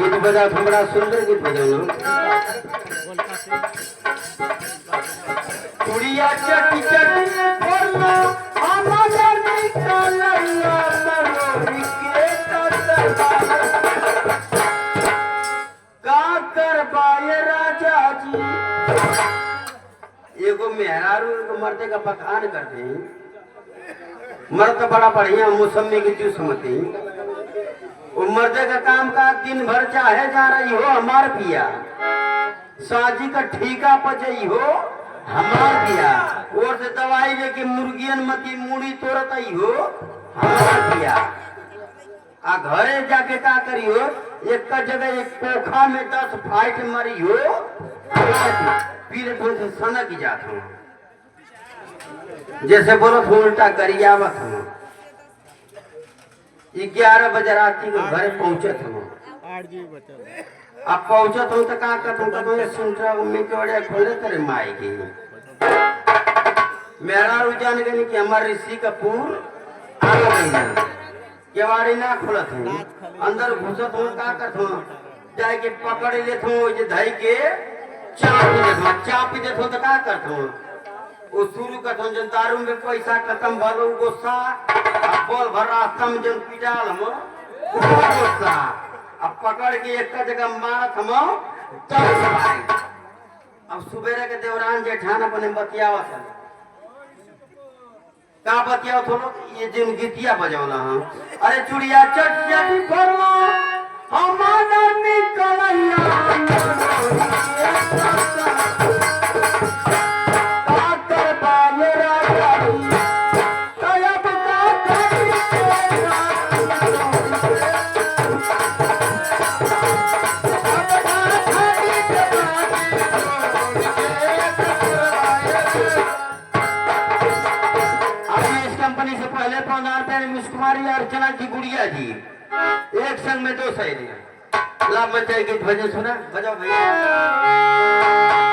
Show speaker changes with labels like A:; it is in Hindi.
A: गीत बजा बड़ा सुंदर गीत बजाना कुड़िया चटी चटी बोलना हमारा निकालैया मरोरी के का करबाए राजा जी एगो मेहरारू को मर्दे का बखान करते हैं मर्द बड़ा बढ़िया मौसमी की जूस समझते हैं मर्दे का काम का दिन भर चाहे जा रही हो हमार पिया साजी का ठीका पजई हो हमार पिया और से दवाई लेके मुर्गियन मती मुड़ी तोड़त आई हो हमार पिया आ घरे जाके का करी हो एक का जगह एक पोखा में 10 फाइट मरी हो फिर थोड़े से सनक जात हो जैसे बोलो उल्टा करियावत हो 11 बजे रात को घरे पहुंचत हम अब पहुंचत हूँ तो का करत हूँ तो सुनता मम्मी के बड़े खोले तेरे माई की मेरा रुझान गई कि हमारे ऋषि कपूर आ गई है केवाड़ी ना खोलत हूँ अंदर घुसत हूँ का करत हूँ जाए के पकड़ लेत हूँ जे धई के चाप देत हूँ तो का करत हूँ वो शुरू करत हूँ जन दारू में पैसा खत्म भलो गुस्सा बोल भर रास्ता में जन पिटाल हम गुस्सा अब पकड़ के एक जगह मारत हम अब सुबेरे के देवरान जेठान अपने बतियावत है का बतियावत हो ये जिन गीतिया बजौला हम अरे चुड़िया चट चटी फरलो हमारा निकलैया कुमारी अर्चना की गुड़िया जी एक संग में 2 सहेलियां लाभ मचाए गीत भजन सुना बजाओ भैया